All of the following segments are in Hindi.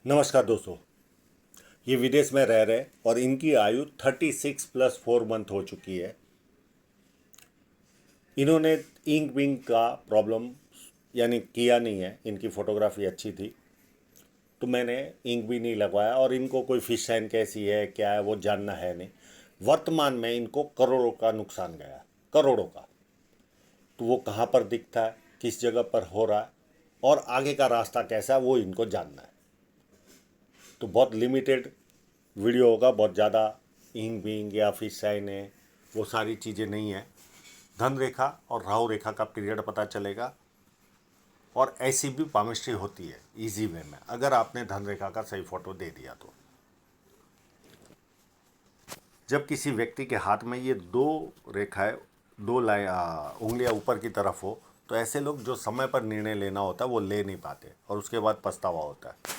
नमस्कार दोस्तों। ये विदेश में रह रहे और इनकी आयु 36+4 मंथ हो चुकी है। इन्होंने इंक विंक का प्रॉब्लम यानी किया नहीं है। इनकी फ़ोटोग्राफी अच्छी थी तो मैंने इंक भी नहीं लगवाया और इनको कोई फिश साइन कैसी है क्या है वो जानना है नहीं। वर्तमान में इनको करोड़ों का नुकसान गया, करोड़ों का। तो वो कहाँ पर दिखता है, किस जगह पर हो रहा है और आगे का रास्ता कैसा है वो इनको जानना है। तो बहुत लिमिटेड वीडियो होगा, बहुत ज़्यादा इंग बिंग या फिश साइन है वो सारी चीज़ें नहीं है। धन रेखा और राहु रेखा का पीरियड पता चलेगा और ऐसी भी पामिस्ट्री होती है इजी वे में, अगर आपने धन रेखा का सही फोटो दे दिया तो। जब किसी व्यक्ति के हाथ में ये दो रेखाएं, दो लाइन उंगलियां ऊपर की तरफ हो तो ऐसे लोग जो समय पर निर्णय लेना होता है वो ले नहीं पाते और उसके बाद पछतावा होता है।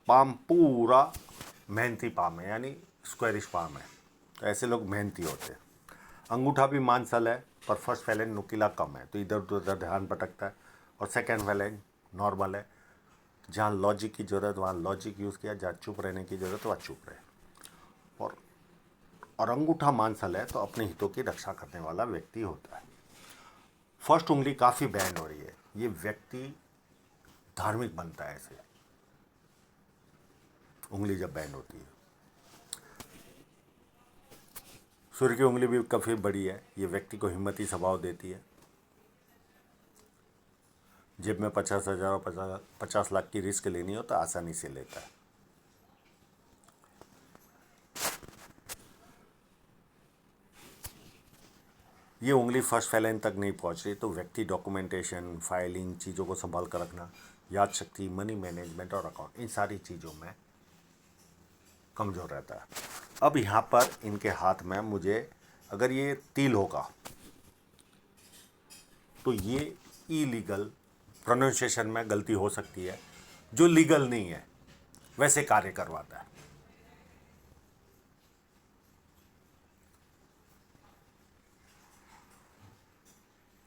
पाम पूरा मेहनती पाम है, यानी स्क्वायरिश पाम है, तो ऐसे लोग मेहनती होते हैं। अंगूठा भी मांसल है पर फर्स्ट फैलेंज नुकीला कम है तो इधर उधर ध्यान भटकता है। और सेकंड फैलेंज नॉर्मल है, जहाँ लॉजिक की ज़रूरत वहाँ लॉजिक यूज़ किया, जहाँ चुप रहने की ज़रूरत वहाँ चुप रहे। और और अंगूठा मांसल है तो अपने हितों की रक्षा करने वाला व्यक्ति होता है। फर्स्ट उंगली काफ़ी बैंड हो रही है, ये व्यक्ति धार्मिक बनता है ऐसे, उंगली जब बैंड होती है। सूर्य की उंगली भी काफ़ी बड़ी है, ये व्यक्ति को हिम्मती स्वभाव देती है। जेब में 50,000 और 50 लाख की रिस्क लेनी हो तो आसानी से लेता है। ये उंगली फर्स्ट फैलेंज तक नहीं पहुंच रही तो व्यक्ति डॉक्यूमेंटेशन, फाइलिंग, चीज़ों को संभाल कर रखना, याद शक्ति, मनी मैनेजमेंट और अकाउंट, इन सारी चीज़ों में कमज़ोर रहता है। अब यहाँ पर इनके हाथ में मुझे अगर ये तिल होगा तो ये इलीगल प्रोनाउंसिएशन में गलती हो सकती है, जो लीगल नहीं है वैसे कार्य करवाता है।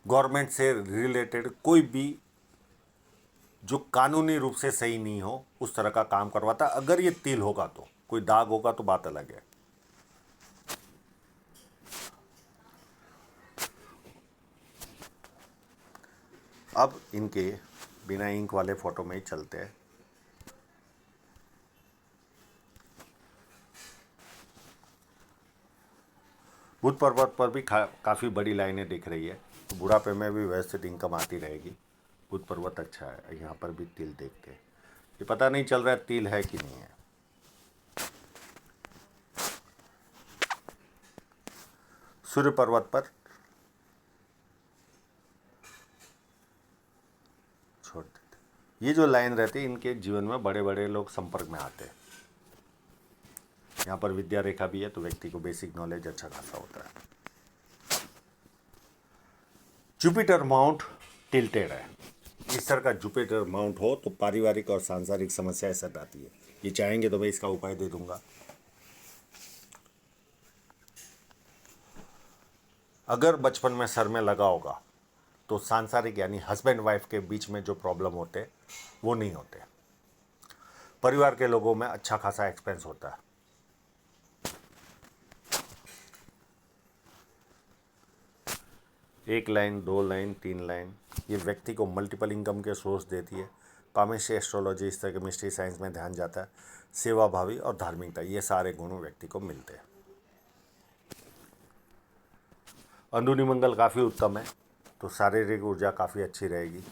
गवर्नमेंट से रिलेटेड कोई भी जो कानूनी रूप से सही नहीं हो उस तरह का काम करवाता है। अगर ये तिल होगा तो, कोई दाग होगा तो बात अलग है। अब इनके बिना इंक वाले फोटो में ही चलते हैं। बुध पर्वत पर भी काफ़ी बड़ी लाइनें दिख रही है, तो बुढ़ापे में भी व्यवस्थित इनकम आती रहेगी। बुध पर्वत अच्छा है। यहाँ पर भी तिल देखते हैं, ये पता नहीं चल रहा है तिल है कि नहीं है। सूर्य पर्वत पर छोड़ देते। ये जो लाइन रहती है इनके जीवन में बड़े बड़े लोग संपर्क में आते हैं। यहाँ पर विद्या रेखा भी है तो व्यक्ति को बेसिक नॉलेज अच्छा खासा होता है। जुपिटर माउंट टिल्टेड है। इस तरह का जुपिटर माउंट हो तो पारिवारिक और सांसारिक समस्याएं सताती है। ये चाहेंगे तो मैं इसका उपाय दे दूंगा। अगर बचपन में सर में लगा होगा तो सांसारिक यानी हस्बैंड वाइफ के बीच में जो प्रॉब्लम होते वो नहीं होते। परिवार के लोगों में अच्छा खासा एक्सपेंस होता है। एक लाइन, दो लाइन, तीन लाइन, ये व्यक्ति को मल्टीपल इनकम के सोर्स देती है। पामिस्ट्री, एस्ट्रोलॉजी, इस तरह के मिस्ट्री साइंस में ध्यान जाता है। सेवा भावी और धार्मिकता, ये सारे गुण व्यक्ति को मिलते हैं। अंदरूनी मंगल काफ़ी उत्तम है तो शारीरिक ऊर्जा काफ़ी अच्छी रहेगी।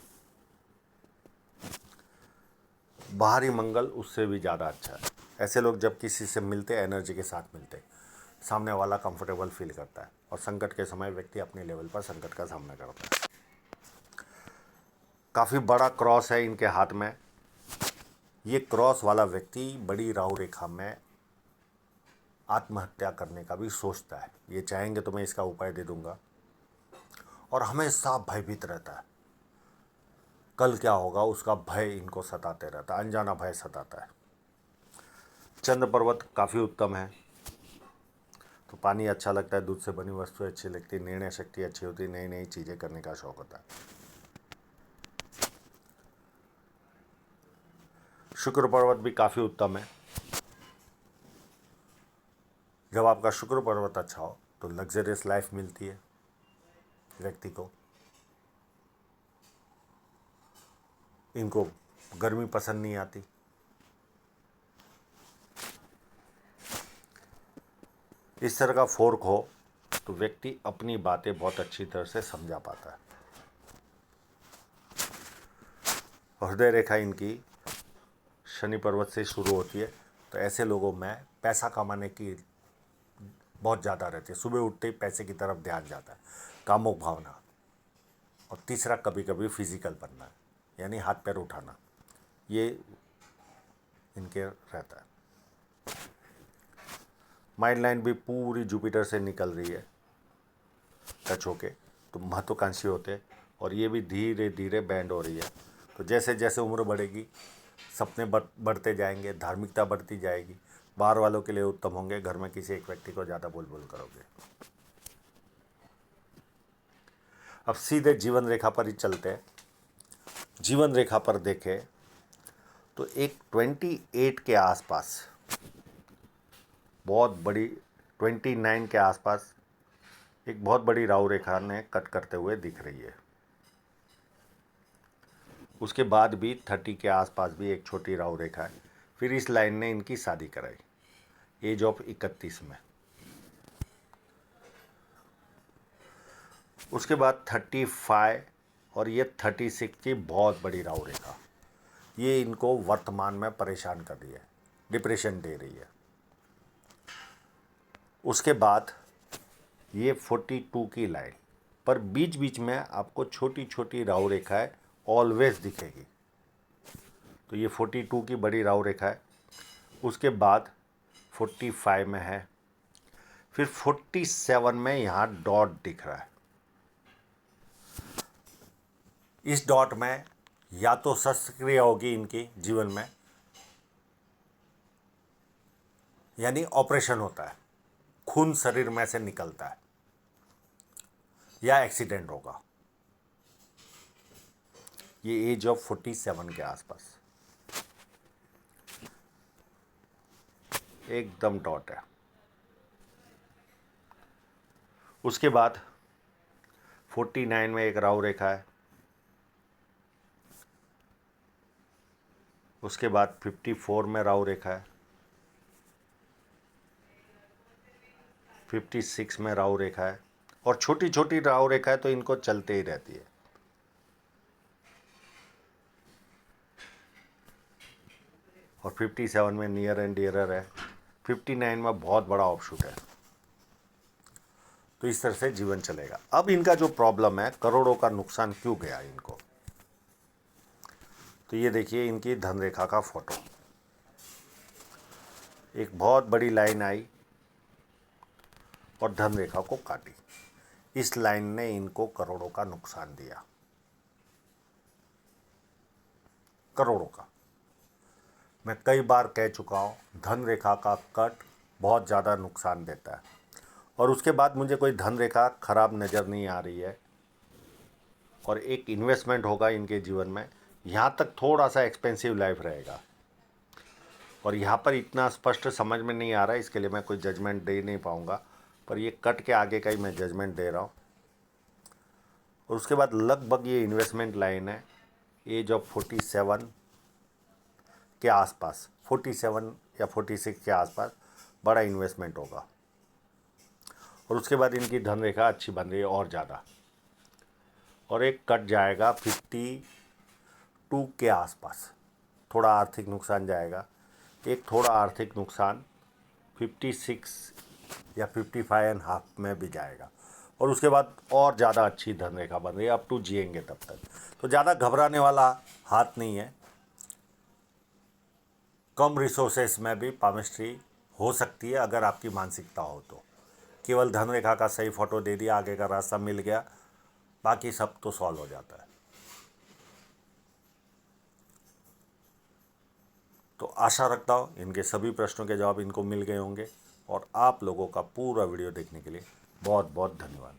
बाहरी मंगल उससे भी ज़्यादा अच्छा है। ऐसे लोग जब किसी से मिलते एनर्जी के साथ मिलते, सामने वाला कंफर्टेबल फील करता है और संकट के समय व्यक्ति अपने लेवल पर संकट का सामना करता है। काफ़ी बड़ा क्रॉस है इनके हाथ में। ये क्रॉस वाला व्यक्ति बड़ी राहु रेखा में आत्महत्या करने का भी सोचता है। ये चाहेंगे तो मैं इसका उपाय दे दूंगा। और हमेशा भयभीत रहता है, कल क्या होगा उसका भय इनको सताते रहता है, अनजाना भय सताता है। चंद्र पर्वत काफ़ी उत्तम है तो पानी अच्छा लगता है, दूध से बनी वस्तुएं अच्छी लगती, निर्णय शक्ति अच्छी होती, नई नई चीज़ें करने का शौक होता है। शुक्र पर्वत भी काफ़ी उत्तम है। जब आपका शुक्र पर्वत अच्छा हो तो लग्जरियस लाइफ मिलती है व्यक्ति को। इनको गर्मी पसंद नहीं आती। इस तरह का फोर्क हो तो व्यक्ति अपनी बातें बहुत अच्छी तरह से समझा पाता है। हृदय रेखा इनकी शनि पर्वत से शुरू होती है, तो ऐसे लोगों में पैसा कमाने की बहुत ज़्यादा रहती है। सुबह उठते ही पैसे की तरफ ध्यान जाता है, कामुक भावना। और तीसरा कभी कभी फिजिकल बनना, यानी हाथ पैर उठाना, ये इनके रहता है। माइंड लाइन भी पूरी जुपिटर से निकल रही है टच होके, तो महत्वाकांक्षी होते हैं। और ये भी धीरे धीरे बैंड हो रही है। तो जैसे जैसे उम्र बढ़ेगी सपने बढ़ते जाएंगे, धार्मिकता बढ़ती जाएगी, बाहर वालों के लिए उत्तम होंगे, घर में किसी एक व्यक्ति को ज़्यादा बोल बोल करोगे। अब सीधे जीवन रेखा पर ही चलते हैं। जीवन रेखा पर देखें तो एक 28 के आसपास बहुत बड़ी, 29 के आसपास एक बहुत बड़ी राहु रेखा ने कट करते हुए दिख रही है। उसके बाद भी 30 के आसपास भी एक छोटी राहु रेखा है। फिर इस लाइन ने इनकी शादी कराई एज ऑफ 31 में। उसके बाद 35 और ये 36 की बहुत बड़ी राहु रेखा, ये इनको वर्तमान में परेशान कर रही है, डिप्रेशन दे रही है। उसके बाद ये 42 की लाइन पर बीच बीच में आपको छोटी छोटी राहु रेखाएं ऑलवेज दिखेगी। तो ये 42 की बड़ी राहु रेखा है। उसके बाद 45 में है, फिर 47 में यहाँ डॉट दिख रहा है। इस डॉट में या तो शस्त्रक्रिया होगी इनकी जीवन में, यानी ऑपरेशन होता है, खून शरीर में से निकलता है, या एक्सीडेंट होगा। ये एज ऑफ 47 के आसपास एकदम डॉट है। उसके बाद 49 में एक राहु रेखा है। उसके बाद 54 में राहु रेखा है। 56 में राहु रेखा है। और छोटी छोटी राहु रेखा है तो इनको चलते ही रहती है। और 57 में नियर एंड डियरर है। 59 में बहुत बड़ा ऑफशूट है। तो इस तरह से जीवन चलेगा। अब इनका जो प्रॉब्लम है, करोड़ों का नुकसान क्यों गया इनको, तो ये देखिए इनकी धन रेखा का फोटो। एक बहुत बड़ी लाइन आई और धन रेखा को काटी। इस लाइन ने इनको करोड़ों का नुकसान दिया, करोड़ों का। मैं कई बार कह चुका हूँ, धन रेखा का कट बहुत ज़्यादा नुकसान देता है। और उसके बाद मुझे कोई धन रेखा खराब नज़र नहीं आ रही है। और एक इन्वेस्टमेंट होगा इनके जीवन में, यहाँ तक थोड़ा सा एक्सपेंसिव लाइफ रहेगा। और यहाँ पर इतना स्पष्ट समझ में नहीं आ रहा है, इसके लिए मैं कोई जजमेंट दे नहीं पाऊँगा, पर ये कट के आगे का ही मैं जजमेंट दे रहा हूँ। और उसके बाद लगभग ये इन्वेस्टमेंट लाइन है एज ऑफ 47 के आसपास, 47 या 46 के आसपास बड़ा इन्वेस्टमेंट होगा। और उसके बाद इनकी धन रेखा अच्छी बन रही है और ज़्यादा। और एक कट जाएगा 52 के आसपास, थोड़ा आर्थिक नुकसान जाएगा। एक थोड़ा आर्थिक नुकसान 56 या 55.5 में भी जाएगा। और उसके बाद और ज़्यादा अच्छी धन रेखा बन रही है, अप टू जिएंगे तब तक। तो ज़्यादा घबराने वाला हाथ नहीं है। कम रिसोर्सेस में भी पामिस्ट्री हो सकती है अगर आपकी मानसिकता हो तो। केवल धन रेखा का सही फोटो दे दिया, आगे का रास्ता मिल गया, बाकी सब तो सॉल्व हो जाता है। तो आशा रखता हूँ इनके सभी प्रश्नों के जवाब इनको मिल गए होंगे। और आप लोगों का पूरा वीडियो देखने के लिए बहुत बहुत धन्यवाद।